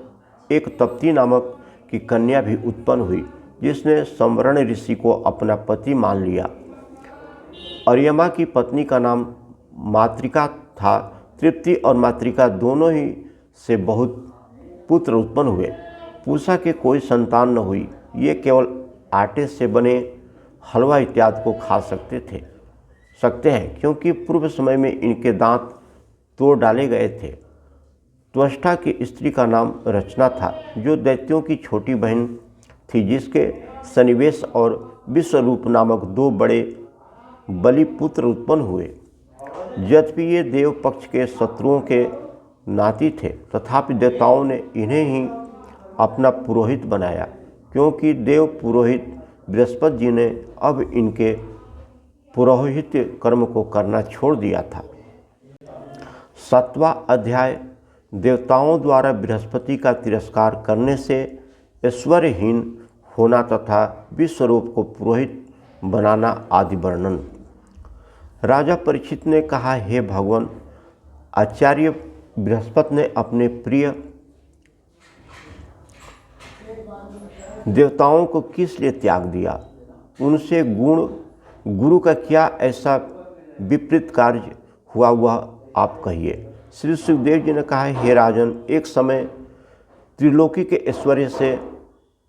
एक तप्ती नामक की कन्या भी उत्पन्न हुई, जिसने संवर्ण ऋषि को अपना पति मान लिया। अर्यमा की पत्नी का नाम मातृका था। तृप्ति और मातृका दोनों ही से बहुत पुत्र उत्पन्न हुए। पूषा के कोई संतान न हुई। ये केवल आटे से बने हलवा इत्यादि को खा सकते हैं, क्योंकि पूर्व समय में इनके दांत तोड़ डाले गए थे। त्वष्टा की स्त्री का नाम रचना था, जो दैत्यों की छोटी बहन थी, जिसके सन्निवेश और विश्वरूप नामक 2 बड़े बलि पुत्र उत्पन्न हुए। यद्यपि ये देव पक्ष के शत्रुओं के नाती थे, तथापि देवताओं ने इन्हें ही अपना पुरोहित बनाया, क्योंकि देव पुरोहित बृहस्पति जी ने अब इनके पुरोहित कर्म को करना छोड़ दिया था। 7वां अध्याय देवताओं द्वारा बृहस्पति का तिरस्कार करने से ऐश्वर्यहीन होना तथा विश्वरूप को पुरोहित बनाना आदि वर्णन। राजा परीक्षित ने कहा, हे भगवान, आचार्य बृहस्पति ने अपने प्रिय देवताओं को किस लिए त्याग दिया? उनसे गुरु का क्या ऐसा विपरीत कार्य हुआ, वह आप कहिए। श्री सुखदेव जी ने कहा, हे राजन, एक समय त्रिलोकी के ऐश्वर्य से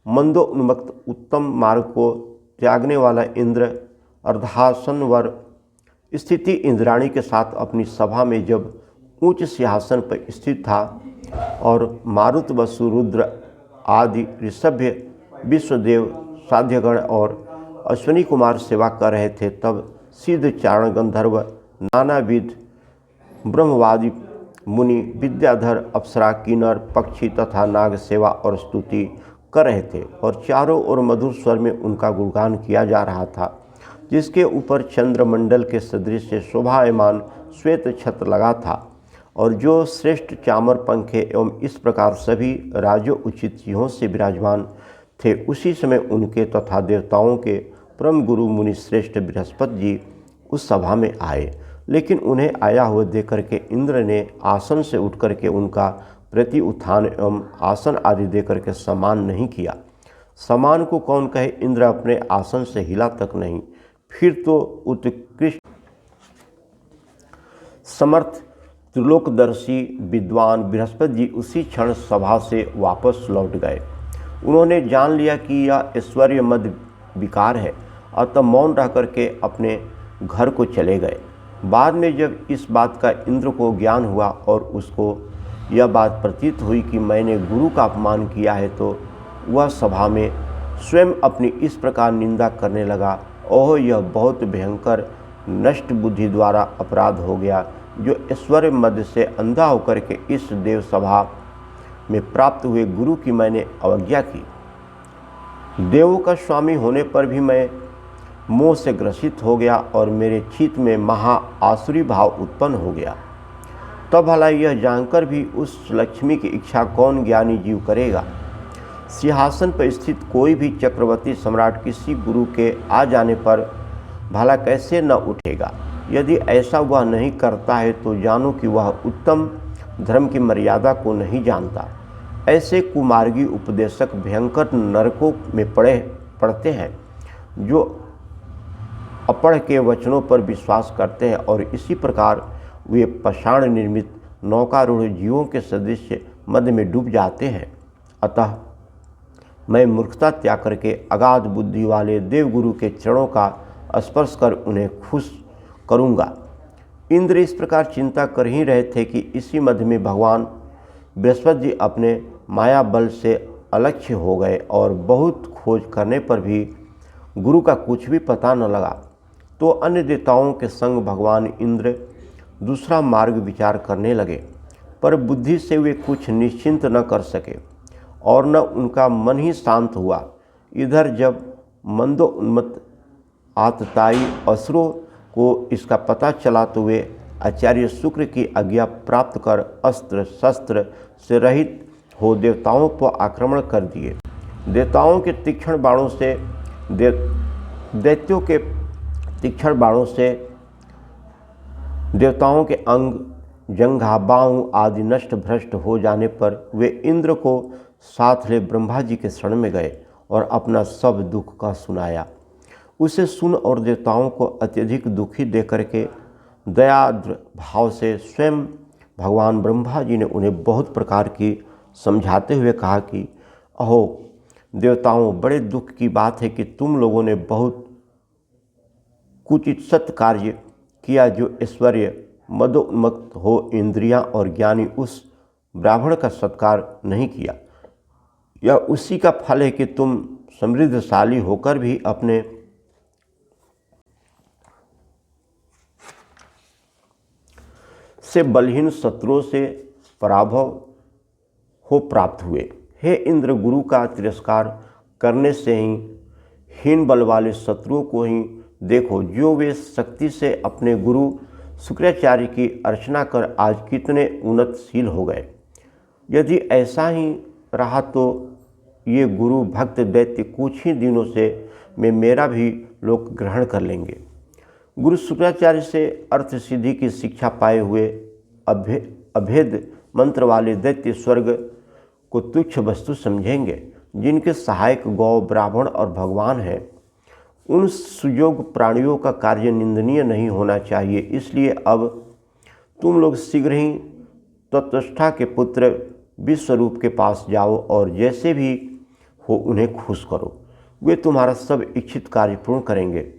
मंदोन्मुक्त उत्तम मार्ग को त्यागने वाला इंद्र अर्धासन वर स्थिति इंद्राणी के साथ अपनी सभा में जब ऊंच सिंहासन पर स्थित था और मारुत, वसु, रुद्र आदि ऋषभ विश्वदेव, साध्यगण और अश्विनी कुमार सेवा कर रहे थे, तब सिद्ध चारण गंधर्व, नानाविध ब्रह्मवादी मुनि, विद्याधर, अप्सरा, किन्नर, पक्षी तथा नाग सेवा और स्तुति कर रहे थे और चारों ओर मधुर स्वर में उनका गुणगान किया जा रहा था, जिसके ऊपर चंद्रमंडल के सदृश से शोभायमान श्वेत छत्र लगा था और जो श्रेष्ठ चामर, पंखे एवं इस प्रकार सभी राजोचित चीज़ों से विराजमान थे। उसी समय उनके तथा देवताओं के परम गुरु मुनि श्रेष्ठ बृहस्पति जी उस सभा में आए, लेकिन उन्हें आया हुआ देख करके इंद्र ने आसन से उठ करके उनका प्रति उत्थान एवं आसन आदि दे करके सम्मान नहीं किया। सम्मान को कौन कहे, इंद्र अपने आसन से हिला तक नहीं। फिर तो उत्कृष्ट समर्थ त्रिलोकदर्शी विद्वान बृहस्पति जी उसी क्षण सभा से वापस लौट गए। उन्होंने जान लिया कि यह ऐश्वर्य मद विकार है, अतः मौन रह करके अपने घर को चले गए। बाद में जब इस बात का इंद्र को ज्ञान हुआ और उसको यह बात प्रतीत हुई कि मैंने गुरु का अपमान किया है, तो वह सभा में स्वयं अपनी इस प्रकार निंदा करने लगा, ओह यह बहुत भयंकर नष्ट बुद्धि द्वारा अपराध हो गया, जो ऐश्वर्य मद से अंधा होकर के इस देव सभा में प्राप्त हुए गुरु की मैंने अवज्ञा की। देवों का स्वामी होने पर भी मैं मोह से ग्रसित हो गया और मेरे चित्त में महा आसुरी भाव उत्पन्न हो गया। तब भला यह जानकर भी उस लक्ष्मी की इच्छा कौन ज्ञानी जीव करेगा। सिंहासन पर स्थित कोई भी चक्रवर्ती सम्राट किसी गुरु के आ जाने पर भला कैसे न उठेगा। यदि ऐसा वह नहीं करता है तो जानो कि वह उत्तम धर्म की मर्यादा को नहीं जानता। ऐसे कुमार्गी उपदेशक भयंकर नरकों में पड़ते हैं, जो अपढ़ के वचनों पर विश्वास करते हैं और इसी प्रकार वे पाषाण निर्मित नौकारूढ़ जीवों के सदृश मद में डूब जाते हैं। अतः मैं मूर्खता त्याग करके अगाध बुद्धि वाले देवगुरु के चरणों का स्पर्श कर उन्हें खुश करूँगा। इंद्र इस प्रकार चिंता कर ही रहे थे कि इसी मध्य में भगवान बृहस्पति जी अपने माया बल से अलक्ष्य हो गए और बहुत खोज करने पर भी गुरु का कुछ भी पता न लगा। तो अन्य देवताओं के संग भगवान इंद्र दूसरा मार्ग विचार करने लगे, पर बुद्धि से वे कुछ निश्चिंत न कर सके और न उनका मन ही शांत हुआ। इधर जब मंदोन्मत्त आतताई असुरों को इसका पता चला तो वे आचार्य शुक्र की आज्ञा प्राप्त कर अस्त्र शस्त्र से रहित हो देवताओं पर आक्रमण कर दिए। देवताओं के तीक्ष्ण बाणों से दैत्यों के तीक्ष्ण बाणों से देवताओं के अंग, जंघा, बाहु आदि नष्ट भ्रष्ट हो जाने पर वे इंद्र को साथ ले ब्रह्मा जी के शरण में गए और अपना सब दुख का सुनाया। उसे सुन और देवताओं को अत्यधिक दुखी देकर के दयाद्र भाव से स्वयं भगवान ब्रह्मा जी ने उन्हें बहुत प्रकार की समझाते हुए कहा कि अहो देवताओं, बड़े दुख की बात है कि तुम लोगों ने बहुत कुचित सत्य कार्य किया, जो ऐश्वर्य मदोन्मत्त हो इंद्रियां और ज्ञानी उस ब्राह्मण का सत्कार नहीं किया। यह उसी का फल है कि तुम समृद्धशाली होकर भी अपने से बलहीन शत्रुओं से पराभव हो प्राप्त हुए। हे इंद्र, गुरु का तिरस्कार करने से ही हीन बल वाले शत्रुओं को ही देखो, जो वे शक्ति से अपने गुरु शुक्राचार्य की अर्चना कर आज कितने उन्नतशील हो गए। यदि ऐसा ही रहा तो ये गुरु भक्त दैत्य कुछ ही दिनों से में मेरा भी लोक ग्रहण कर लेंगे। गुरु शुक्राचार्य से अर्थ सिद्धि की शिक्षा पाए हुए अभेद मंत्र वाले दैत्य स्वर्ग को तुच्छ वस्तु समझेंगे। जिनके सहायक गौ, ब्राह्मण और भगवान हैं, उन सुयोग प्राणियों का कार्य निंदनीय नहीं होना चाहिए। इसलिए अब तुम लोग शीघ्र ही तत्वस्था के पुत्र विश्वरूप के पास जाओ और जैसे भी हो उन्हें खुश करो। वे तुम्हारा सब इच्छित कार्य पूर्ण करेंगे।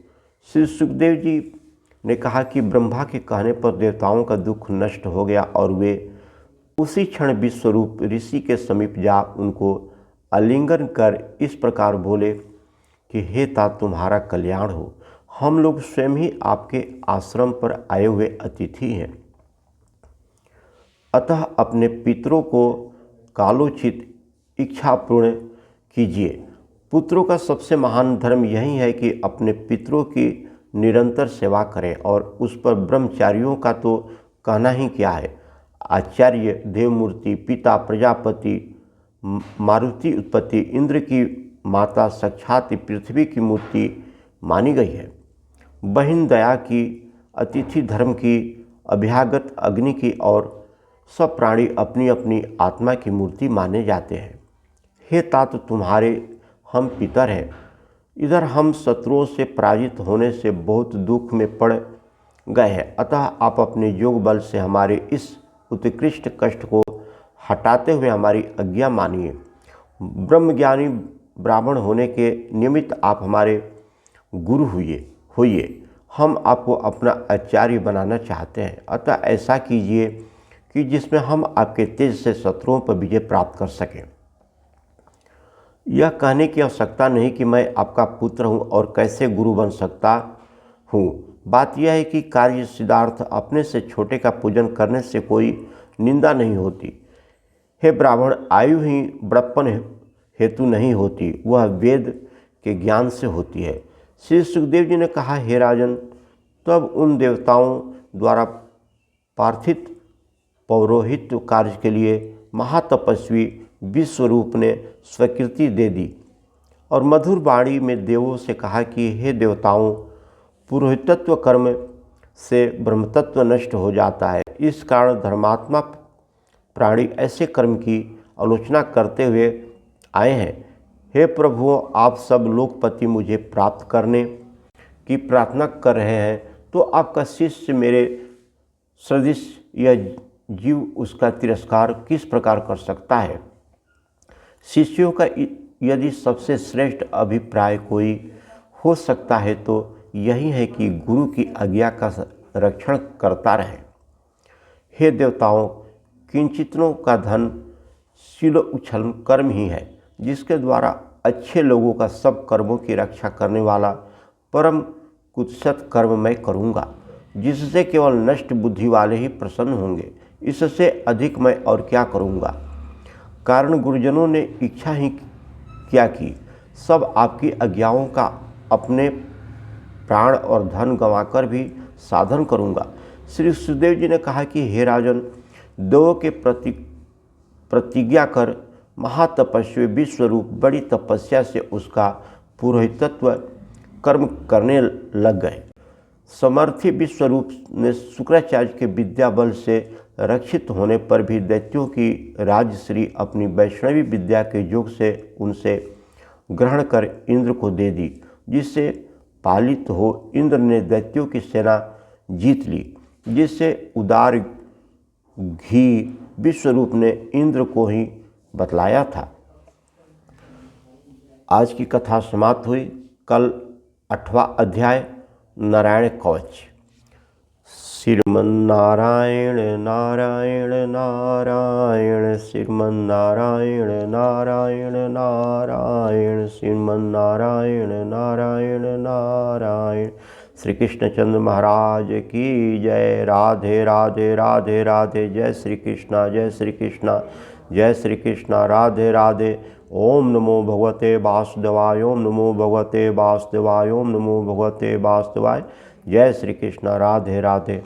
श्री सुखदेव जी ने कहा कि ब्रह्मा के कहने पर देवताओं का दुख नष्ट हो गया और वे उसी क्षण विश्वरूप ऋषि के समीप जा उनको आलिंगन कर इस प्रकार बोले कि हे तात, तुम्हारा कल्याण हो। हम लोग स्वयं ही आपके आश्रम पर आए हुए अतिथि हैं, अतः अपने पितरों को कालोचित इच्छा पूर्ण कीजिए। पुत्रों का सबसे महान धर्म यही है कि अपने पितरों की निरंतर सेवा करें, और उस पर ब्रह्मचारियों का तो कहना ही क्या है। आचार्य, देवमूर्ति, पिता, प्रजापति, मारुति उत्पत्ति, इंद्र की माता साक्षात पृथ्वी की मूर्ति मानी गई है। बहिन दया की, अतिथि धर्म की, अभ्यागत अग्नि की, और सब प्राणी अपनी अपनी आत्मा की मूर्ति माने जाते हैं। हे तात, तुम्हारे हम पितर हैं। इधर हम शत्रुओं से पराजित होने से बहुत दुख में पड़ गए हैं, अतः आप अपने योग बल से हमारे इस उत्कृष्ट कष्ट को हटाते हुए हमारी आज्ञा मानिए। ब्रह्मज्ञानी ब्राह्मण होने के निमित्त आप हमारे गुरु होइए। हम आपको अपना आचार्य बनाना चाहते हैं, अतः ऐसा कीजिए कि जिसमें हम आपके तेज से शत्रुओं पर विजय प्राप्त कर सकें। यह कहने की आवश्यकता नहीं कि मैं आपका पुत्र हूँ और कैसे गुरु बन सकता हूँ। बात यह है कि कार्य सिद्धार्थ, अपने से छोटे का पूजन करने से कोई निंदा नहीं होती। हे ब्राह्मण, आयु ही बड़प्पन हेतु नहीं होती, वह वेद के ज्ञान से होती है। श्री सुखदेव जी ने कहा, हे राजन, तब उन देवताओं द्वारा प्रार्थित पौरोहित्य कार्य के लिए महातपस्वी विश्वरूप ने स्वीकृति दे दी और मधुर वाणी में देवों से कहा कि हे देवताओं, पुरोहितत्व कर्म से ब्रह्मतत्व नष्ट हो जाता है। इस कारण धर्मात्मा प्राणी ऐसे कर्म की आलोचना करते हुए आए हैं। हे प्रभुओं, आप सब लोकपति मुझे प्राप्त करने की प्रार्थना कर रहे हैं, तो आपका शिष्य मेरे सदृश यह जीव उसका तिरस्कार किस प्रकार कर सकता है। शिष्यों का यदि सबसे श्रेष्ठ अभिप्राय कोई हो सकता है तो यही है कि गुरु की आज्ञा का रक्षण करता रहे। हे देवताओं, किंचितनों का धन शील उछल कर्म ही है, जिसके द्वारा अच्छे लोगों का सब कर्मों की रक्षा करने वाला परम कुत्सित कर्म मैं करूँगा, जिससे केवल नष्ट बुद्धि वाले ही प्रसन्न होंगे। इससे अधिक मैं और क्या करूँगा। कारण गुरुजनों ने इच्छा ही क्या की, सब आपकी आज्ञाओं का अपने प्राण और धन गंवाकर भी साधन करूँगा। श्री सुखदेव जी ने कहा कि हे राजन, देवों के प्रति प्रतिज्ञा कर महातपस्वी विश्वरूप बड़ी तपस्या से उसका पुरोहितत्व कर्म करने लग गए। समर्थी विश्वरूप ने शुक्राचार्य के विद्या बल से रक्षित होने पर भी दैत्यों की राजश्री अपनी वैष्णवी विद्या के योग से उनसे ग्रहण कर इंद्र को दे दी, जिससे पालित हो इंद्र ने दैत्यों की सेना जीत ली, जिससे उदार घी विश्वरूप ने इंद्र को ही बतलाया था। आज की कथा समाप्त हुई। कल 8वां अध्याय नारायण कवच। श्रीमन्नारायण नारायण नारायण, श्रीमन्नारायण नारायण नारायण, श्रीमन्नारायण नारायण नारायण। श्री कृष्णचंद्र महाराज की जय। राधे राधे राधे राधे। जय श्री कृष्णा, जय श्री कृष्णा, जय श्री कृष्णा। राधे राधे। ओम नमो भगवते वासुदेवाय, ओम नमो भगवते वासुदेवाय, ओम नमो भगवते वासुदेवाय। जय श्री कृष्ण। राधे राधे।